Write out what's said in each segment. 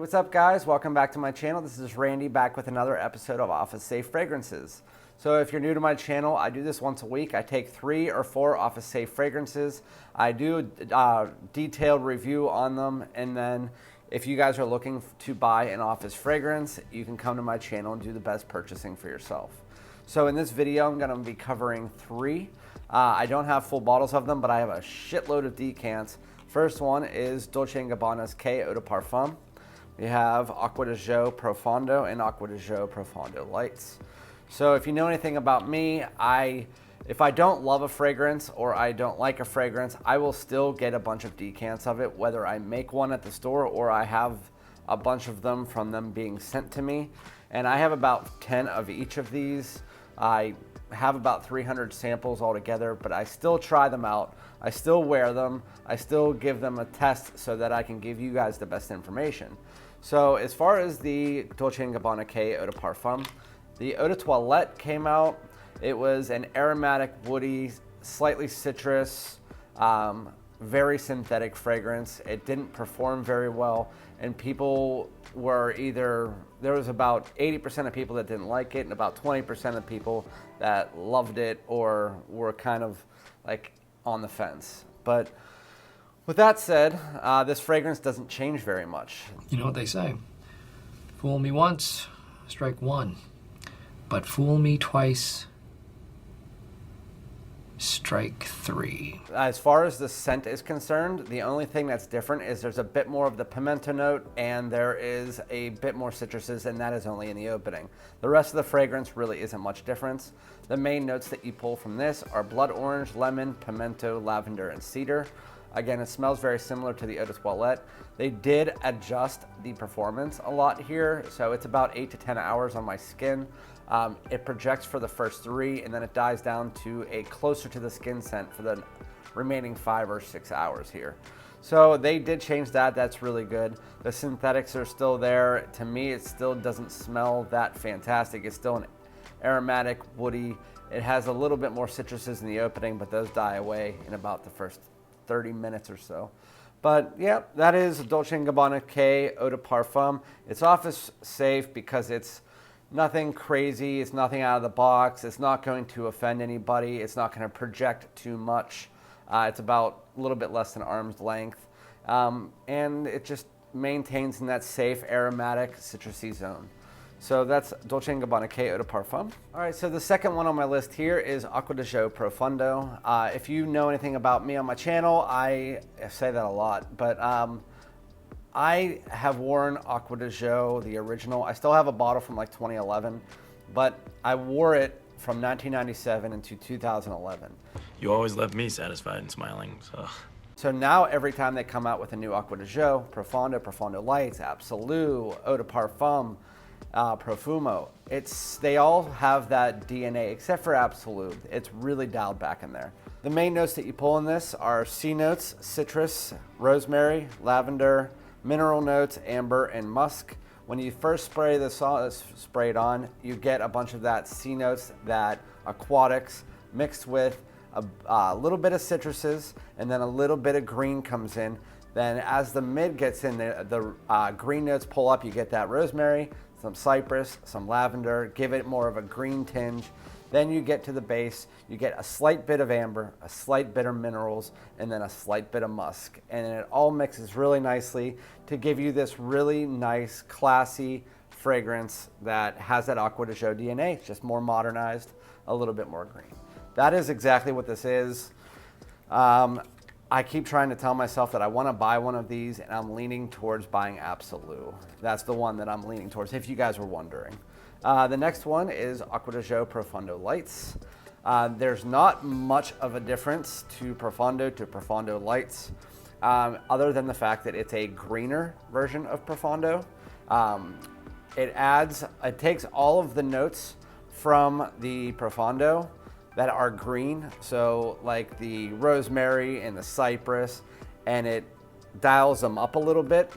what's up guys? Welcome back to my channel. This is Randy back with another episode of Office Safe Fragrances. So if you're new to my channel, I do this once a week. I take 3 or 4 Office Safe fragrances. I do a detailed review on them, and then if you guys are looking to buy an office fragrance, you can come to my channel and do the best purchasing for yourself. So in this video, I'm gonna be covering 3. I don't have full bottles of them, but I have a shitload of decants. First one is Dolce Gabbana's K Eau de Parfum. We have Acqua Di Gio Profondo and Acqua Di Gio Profondo Lights. So if you know anything about me, if I don't love a fragrance or I don't like a fragrance, I will still get a bunch of decants of it, whether I make one at the store or I have a bunch of them from them being sent to me. And I have about 10 of each of these. I have about 300 samples altogether, but I still try them out. I still wear them. I still give them a test so that I can give you guys the best information. So as far as the Dolce & Gabbana K Eau de Parfum, the Eau de Toilette came out. It was an aromatic, woody, slightly citrus, very synthetic fragrance. It didn't perform very well, and people were there was about 80% of people that didn't like it and about 20% of people that loved it or were kind of like on the fence. But with that said, this fragrance doesn't change very much. You know what they say, fool me once, strike one, but fool me twice, strike 3. As far as the scent is concerned, the only thing that's different is there's a bit more of the pimento note and there is a bit more citruses, and that is only in the opening. The rest of the fragrance really isn't much difference. The main notes that you pull from this are blood orange, lemon, pimento, lavender, and cedar. Again, it smells very similar to the Eau de Toilette. They did adjust the performance a lot here, so it's about 8 to 10 hours on my skin. It projects for the first 3, and then it dies down to a closer to the skin scent for the remaining 5 or 6 hours here. So they did change that. That's really good. The synthetics are still there. To me, it still doesn't smell that fantastic. It's still an aromatic, woody. It has a little bit more citruses in the opening, but those die away in about the first 30 minutes or so. But yeah, that is Dolce & Gabbana K Eau de Parfum. It's office safe because it's nothing crazy. It's nothing out of the box. It's not going to offend anybody. It's not going to project too much. It's about a little bit less than arm's length. And it just maintains in that safe, aromatic, citrusy zone. So that's Dolce & Gabbana K Eau de Parfum. All right, so the second one on my list here is Acqua Di Gio Profondo. If you know anything about me on my channel, I say that a lot, but I have worn Acqua Di Gio, the original. I still have a bottle from like 2011, but I wore it from 1997 into 2011. You always left me satisfied and smiling, so. So now every time they come out with a new Acqua Di Gio, Profondo, Profondo Lights, Absolute, Eau de Parfum, Profumo, they all have that DNA except for Absolute. It's really dialed back in there. The main notes that you pull in this are C notes, citrus, rosemary, lavender, mineral notes, amber, and musk. When you first spray it on, you get a bunch of that C notes, that aquatics, mixed with a little bit of citruses, and then a little bit of green comes in. Then as the mid gets in, the green notes pull up, you get that rosemary, some cypress, some lavender, give it more of a green tinge. Then you get to the base, you get a slight bit of amber, a slight bit of minerals, and then a slight bit of musk. And it all mixes really nicely to give you this really nice, classy fragrance that has that Acqua Di Gio DNA. It's just more modernized, a little bit more green. That is exactly what this is. I keep trying to tell myself that I want to buy one of these, and I'm leaning towards buying Absolute. That's the one that I'm leaning towards, if you guys were wondering. The next one is Acqua Di Gio Profondo Lights. There's not much of a difference to Profondo Lights, other than the fact that it's a greener version of Profondo. It takes all of the notes from the Profondo that are green, so like the rosemary and the cypress, and it dials them up a little bit.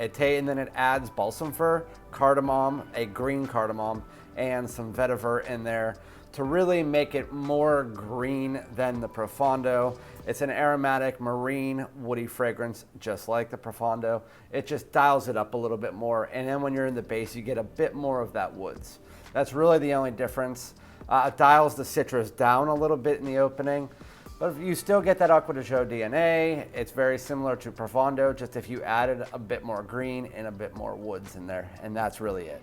And then it adds balsam fir, cardamom, a green cardamom, and some vetiver in there to really make it more green than the Profondo. It's an aromatic, marine, woody fragrance, just like the Profondo. It just dials it up a little bit more, and then when you're in the base, you get a bit more of that woods. That's really the only difference. It dials the citrus down a little bit in the opening, but you still get that Acqua Di Gio DNA. It's very similar to Profondo, just if you added a bit more green and a bit more woods in there, and that's really it.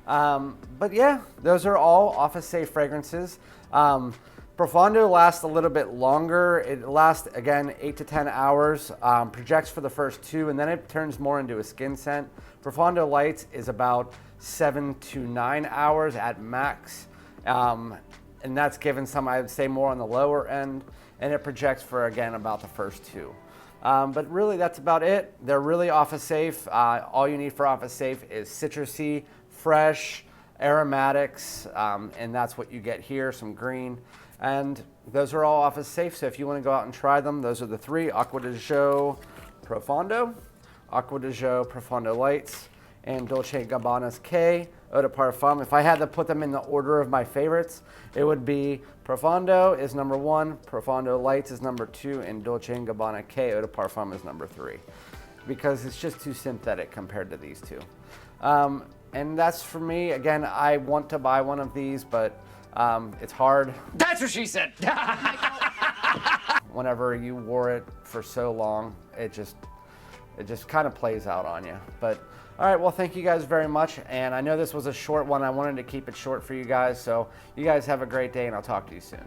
But yeah, those are all office safe fragrances. Profondo lasts a little bit longer. It lasts, again, 8 to 10 hours, projects for the first 2, and then it turns more into a skin scent. Profondo Lights is about 7 to 9 hours at max, and that's given some, I would say, more on the lower end, and it projects for, again, about the first 2. But really, that's about it. They're really office safe. All you need for office safe is citrusy, fresh, aromatics, and that's what you get here, some green. And those are all office safe, so if you want to go out and try them, those are the 3: Acqua Di Gio Profondo, Acqua Di Gio Profondo Lights, and Dolce Gabbana's K Eau de Parfum. If I had to put them in the order of my favorites, it would be Profondo is number 1, Profondo Lights is number 2, and Dolce & Gabbana K Eau de Parfum is number 3, because it's just too synthetic compared to these two. And that's for me. Again, I want to buy one of these, but it's hard. That's what she said. Whenever you wore it for so long, it just kind of plays out on you. But all right, well, thank you guys very much. And I know this was a short one. I wanted to keep it short for you guys. So you guys have a great day, and I'll talk to you soon.